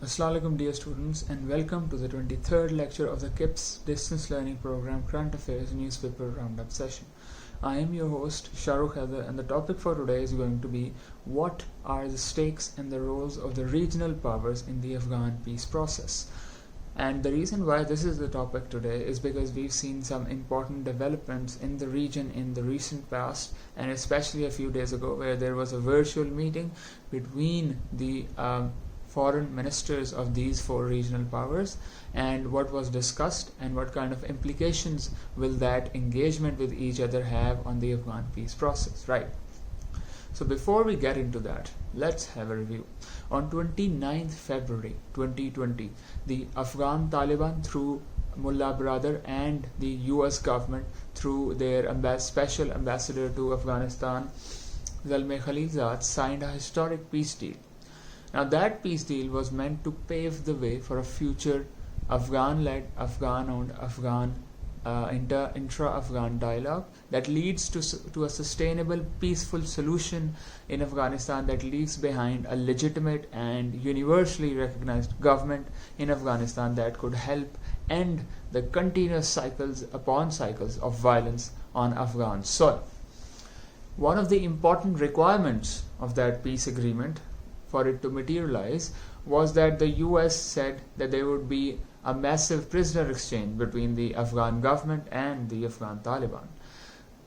Assalamu alaikum dear students, and welcome to the 23rd lecture of the KIPS Distance Learning Program Current Affairs Newspaper Roundup session. I am your host Shahrukh Ghani, and the topic for today is going to be what are the stakes and the roles of the regional powers in the Afghan peace process. And the reason why this is the topic today is because we've seen some important developments in the region in the recent past, and especially a few days ago where there was a virtual meeting between the foreign ministers of these four regional powers, and what was discussed and what kind of implications will that engagement with each other have on the Afghan peace process, right? So before we get into that, let's have a review. On 29th February 2020, the Afghan Taliban through Mullah Brother and the US government through their special ambassador to Afghanistan, Zalmay Khalilzad, signed a historic peace deal. Now that peace deal was meant to pave the way for a future Afghan-led, Afghan-owned, intra-Afghan dialogue that leads to a sustainable, peaceful solution in Afghanistan that leaves behind a legitimate and universally recognized government in Afghanistan that could help end the continuous cycles upon cycles of violence on Afghan soil. One of the important requirements of that peace agreement for it to materialize was that the US said that there would be a massive prisoner exchange between the Afghan government and the Afghan Taliban.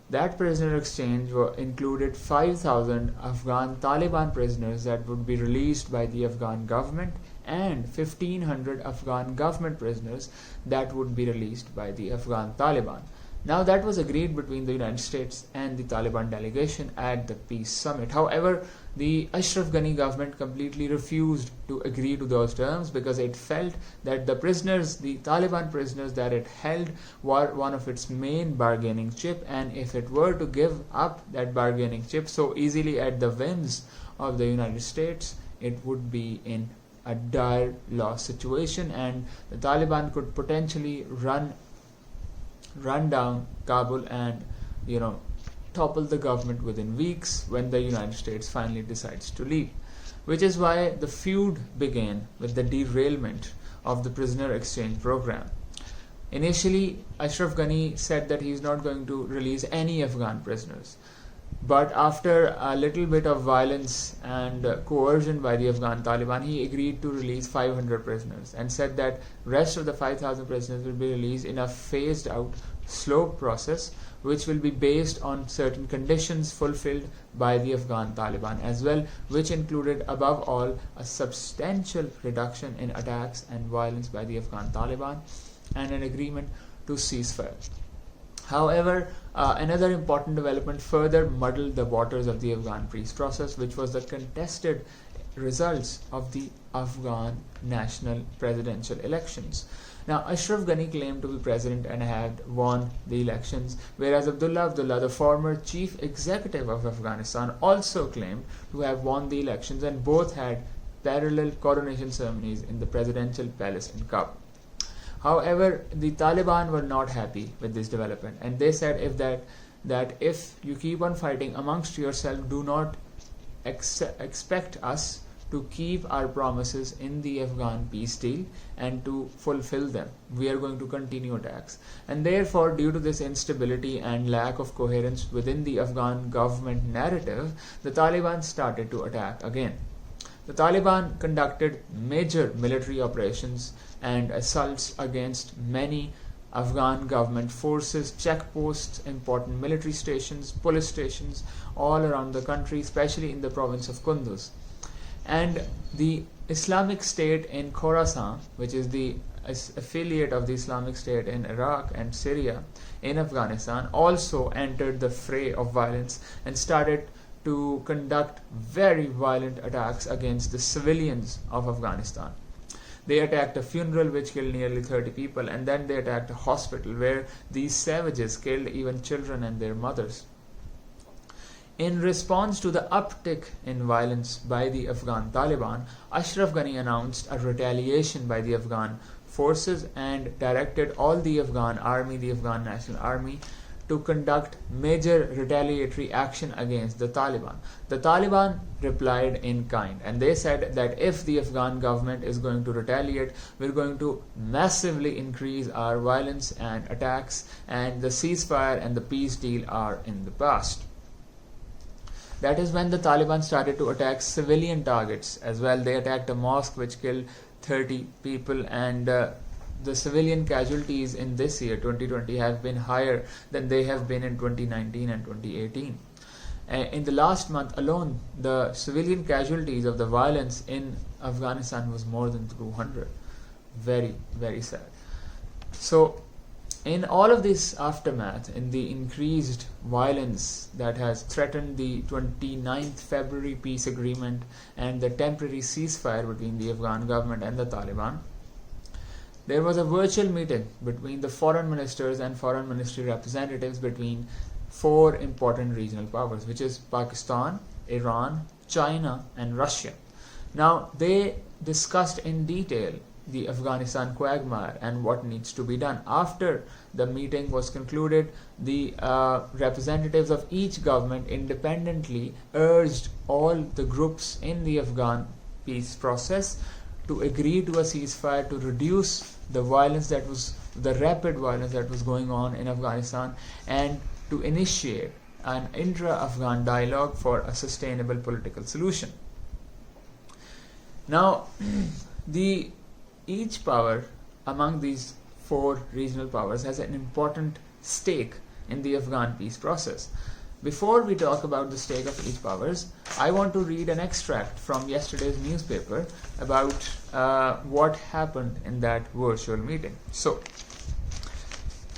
That prisoner exchange included 5,000 Afghan Taliban prisoners that would be released by the Afghan government and 1,500 Afghan government prisoners that would be released by the Afghan Taliban. Now that was agreed between the United States and the Taliban delegation at the peace summit. However, the Ashraf Ghani government completely refused to agree to those terms because it felt that the Taliban prisoners that it held were one of its main bargaining chip, and if it were to give up that bargaining chip so easily at the whims of the United States, it would be in a dire loss situation, and the Taliban could potentially run down Kabul and topple the government within weeks when the United States finally decides to leave. Which is why the feud began with the derailment of the prisoner exchange program. Initially, Ashraf Ghani said that he's not going to release any Afghan prisoners. But after a little bit of violence and coercion by the Afghan Taliban, he agreed to release 500 prisoners and said that rest of the 5,000 prisoners will be released in a phased out, slow process which will be based on certain conditions fulfilled by the Afghan Taliban as well, which included above all a substantial reduction in attacks and violence by the Afghan Taliban and an agreement to ceasefire. However, another important development further muddled the waters of the Afghan peace process, which was the contested results of the Afghan national presidential elections. Now, Ashraf Ghani claimed to be president and had won the elections, whereas Abdullah, the former chief executive of Afghanistan, also claimed to have won the elections, and both had parallel coronation ceremonies in the presidential palace in Kabul. However, the Taliban were not happy with this development, and they said that if you keep on fighting amongst yourself, do not expect us to keep our promises in the Afghan peace deal and to fulfill them. We are going to continue attacks. And therefore, due to this instability and lack of coherence within the Afghan government narrative, the Taliban started to attack again. The Taliban conducted major military operations and assaults against many Afghan government forces, checkposts, important military stations, police stations all around the country, especially in the province of Kunduz. And the Islamic State in Khorasan, which is the affiliate of the Islamic State in Iraq and Syria in Afghanistan, also entered the fray of violence and started to conduct very violent attacks against the civilians of Afghanistan. They attacked a funeral which killed nearly 30 people, and then they attacked a hospital where these savages killed even children and their mothers. In response to the uptick in violence by the Afghan Taliban, Ashraf Ghani announced a retaliation by the Afghan forces and directed all the Afghan army, the Afghan National Army, to conduct major retaliatory action against the Taliban. The Taliban replied in kind, and they said that if the Afghan government is going to retaliate, we're going to massively increase our violence and attacks, and the ceasefire and the peace deal are in the past. That is when the Taliban started to attack civilian targets as well. They attacked a mosque which killed 30 people, and the civilian casualties in this year 2020 have been higher than they have been in 2019 and 2018. In the last month alone, the civilian casualties of the violence in Afghanistan was more than 200. Very, very sad. So in all of this aftermath, in the increased violence that has threatened the 29th February peace agreement and the temporary ceasefire between the Afghan government and the Taliban, there was a virtual meeting between the foreign ministers and foreign ministry representatives between 4 important regional powers, which is Pakistan, Iran, China, and Russia. Now, they discussed in detail the Afghanistan quagmire and what needs to be done. After the meeting was concluded, the representatives of each government independently urged all the groups in the Afghan peace process to agree to a ceasefire to reduce the rapid violence that was going on in Afghanistan, and to initiate an intra-Afghan dialogue for a sustainable political solution. Now, each power among these 4 regional powers has an important stake in the Afghan peace process. Before we talk about the stake of each powers, I want to read an extract from yesterday's newspaper about what happened in that virtual meeting. So,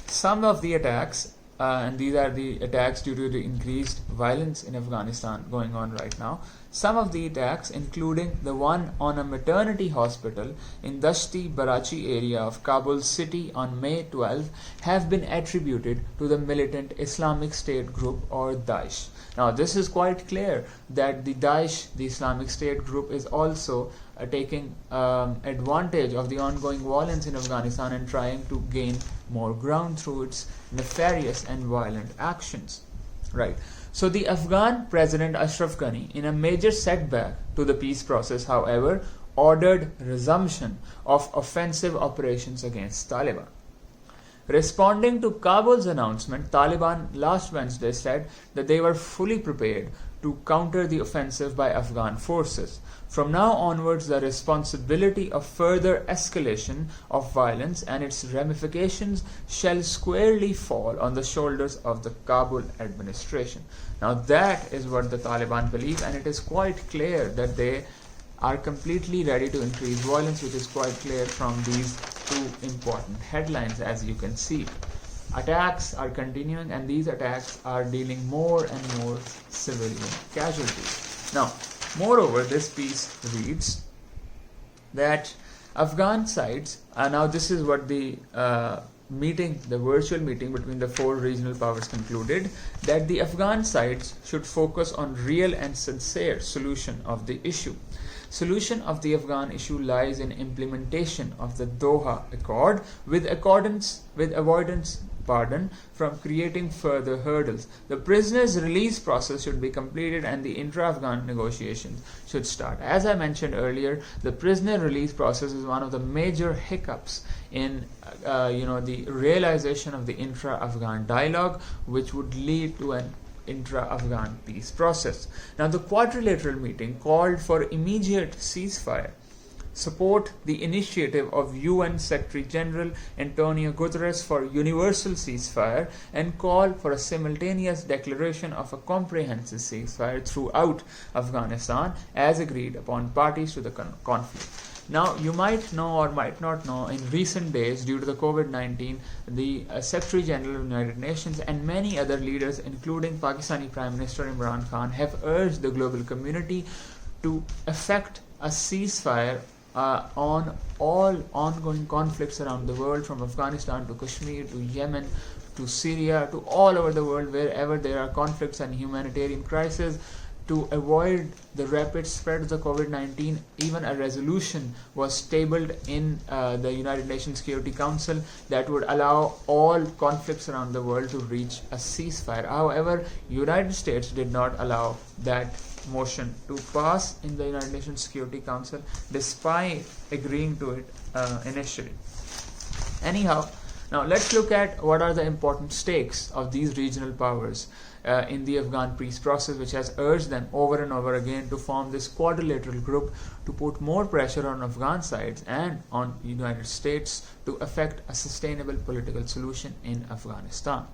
some of the attacks, and these are the attacks due to the increased violence in Afghanistan going on right now. Some of the attacks, including the one on a maternity hospital in Dashti Barachi area of Kabul city on May 12, have been attributed to the militant Islamic State group or Daesh. Now, this is quite clear that the Daesh, the Islamic State group, is also taking advantage of the ongoing violence in Afghanistan and trying to gain more ground through its nefarious and violent actions. Right. So the Afghan President Ashraf Ghani, in a major setback to the peace process, however, ordered resumption of offensive operations against Taliban. Responding to Kabul's announcement, Taliban last Wednesday said that they were fully prepared to counter the offensive by Afghan forces. From now onwards, the responsibility of further escalation of violence and its ramifications shall squarely fall on the shoulders of the Kabul administration. Now, that is what the Taliban believe, and it is quite clear that they are completely ready to increase violence, which is quite clear from these 2 important headlines, as you can see. Attacks are continuing, and these attacks are dealing more and more civilian casualties. Now, moreover, this piece reads that Afghan sides, now this is what the virtual meeting between the 4 regional powers concluded, that the Afghan sides should focus on real and sincere solution of the issue. Solution of the Afghan issue lies in implementation of the Doha Accord with avoidance from creating further hurdles. The prisoners' release process should be completed and the intra-Afghan negotiations should start. As I mentioned earlier, the prisoner release process is one of the major hiccups in the realization of the intra-Afghan dialogue, which would lead to an intra-Afghan peace process. Now, the quadrilateral meeting called for immediate ceasefire, support the initiative of UN Secretary General Antonio Guterres for universal ceasefire, and call for a simultaneous declaration of a comprehensive ceasefire throughout Afghanistan as agreed upon parties to the conflict. Now, you might know or might not know, in recent days, due to the COVID-19, the Secretary General of the United Nations and many other leaders, including Pakistani Prime Minister Imran Khan, have urged the global community to effect a ceasefire on all ongoing conflicts around the world, from Afghanistan to Kashmir to Yemen to Syria to all over the world, wherever there are conflicts and humanitarian crises, to avoid the rapid spread of the COVID-19, even a resolution was tabled in the United Nations Security Council that would allow all conflicts around the world to reach a ceasefire. However, United States did not allow that motion to pass in the United Nations Security Council despite agreeing to it initially. Anyhow, now let's look at what are the important stakes of these regional powers in the Afghan peace process, which has urged them over and over again to form this quadrilateral group to put more pressure on Afghan sides and on the United States to effect a sustainable political solution in Afghanistan.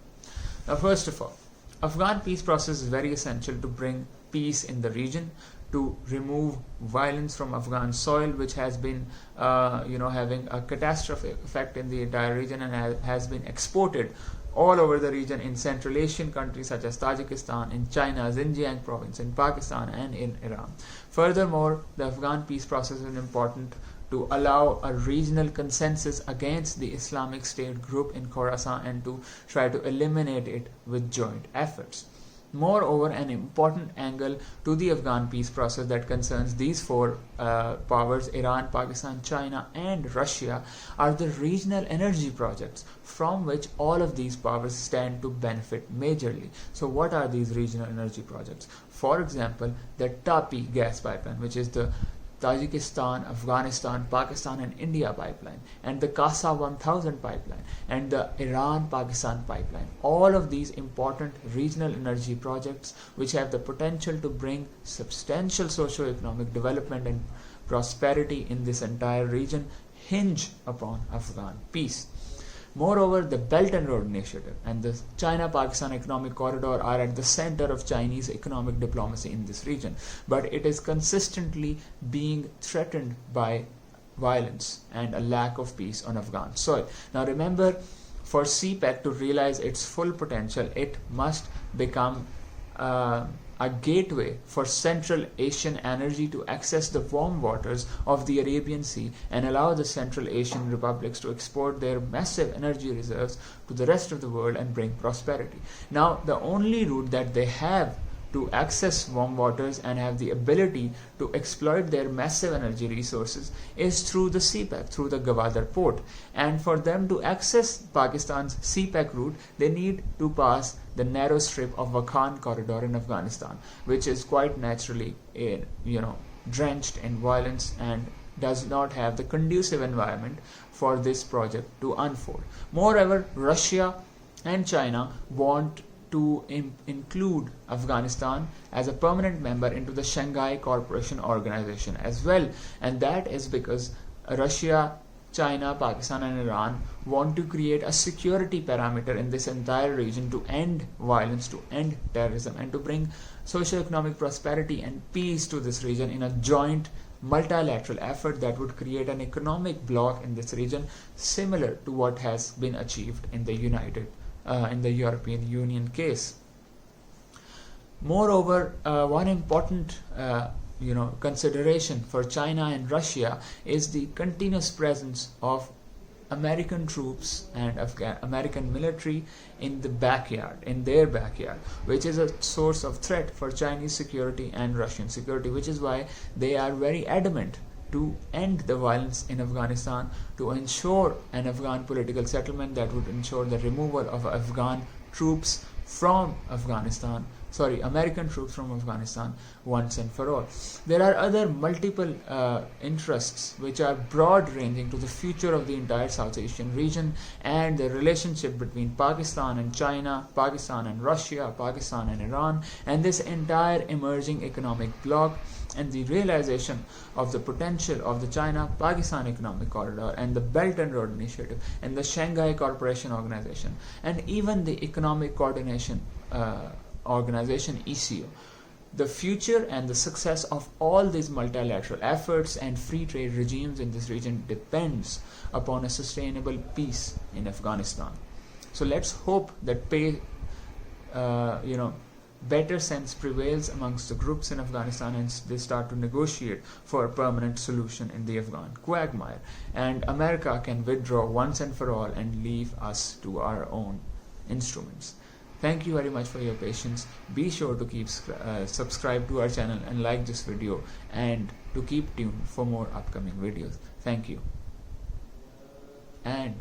Now, first of all, Afghan peace process is very essential to bring peace in the region, to remove violence from Afghan soil, which has been having a catastrophic effect in the entire region and has been exported all over the region in Central Asian countries such as Tajikistan, in China's Xinjiang province, in Pakistan and in Iran. Furthermore, the Afghan peace process is important to allow a regional consensus against the Islamic State group in Khorasan and to try to eliminate it with joint efforts. Moreover, an important angle to the Afghan peace process that concerns these four powers, Iran, Pakistan, China and Russia, are the regional energy projects from which all of these powers stand to benefit majorly. So what are these regional energy projects? For example, the Tapi gas pipeline, which is the Tajikistan, Afghanistan, Pakistan and India pipeline, and the Kasa 1000 pipeline, and the Iran-Pakistan pipeline. All of these important regional energy projects which have the potential to bring substantial socio-economic development and prosperity in this entire region hinge upon Afghan peace. Moreover, the Belt and Road Initiative and the China-Pakistan Economic Corridor are at the center of Chinese economic diplomacy in this region, but it is consistently being threatened by violence and a lack of peace on Afghan soil. Now remember, for CPEC to realize its full potential, it must become a gateway for Central Asian energy to access the warm waters of the Arabian Sea and allow the Central Asian republics to export their massive energy reserves to the rest of the world and bring prosperity. Now, the only route that they have to access warm waters and have the ability to exploit their massive energy resources is through the CPEC, through the Gwadar port. And for them to access Pakistan's CPEC route, they need to pass the narrow strip of Wakhan corridor in Afghanistan, which is quite naturally drenched in violence and does not have the conducive environment for this project to unfold. Moreover, Russia and China want to include Afghanistan as a permanent member into the Shanghai Cooperation Organization as well, and that is because Russia, China, Pakistan and Iran want to create a security parameter in this entire region to end violence, to end terrorism and to bring socio-economic prosperity and peace to this region in a joint multilateral effort that would create an economic bloc in this region similar to what has been achieved in the European Union case. Moreover, one important consideration for China and Russia is the continuous presence of American troops and American military in their backyard, which is a source of threat for Chinese security and Russian security, which is why they are very adamant to end the violence in Afghanistan, to ensure an Afghan political settlement that would ensure the removal of American troops from Afghanistan once and for all. There are other multiple interests which are broad ranging to the future of the entire South Asian region and the relationship between Pakistan and China, Pakistan and Russia, Pakistan and Iran, and this entire emerging economic bloc, and the realization of the potential of the China-Pakistan Economic Corridor and the Belt and Road Initiative and the Shanghai Cooperation Organization and even the Economic Coordination Organization ECO. The future and the success of all these multilateral efforts and free trade regimes in this region depends upon a sustainable peace in Afghanistan. So let's hope that better sense prevails amongst the groups in Afghanistan and they start to negotiate for a permanent solution in the Afghan quagmire, and America can withdraw once and for all and leave us to our own instruments. Thank you very much for your patience. Be sure to keep subscribe to our channel and like this video, and to keep tuned for more upcoming videos. Thank you. And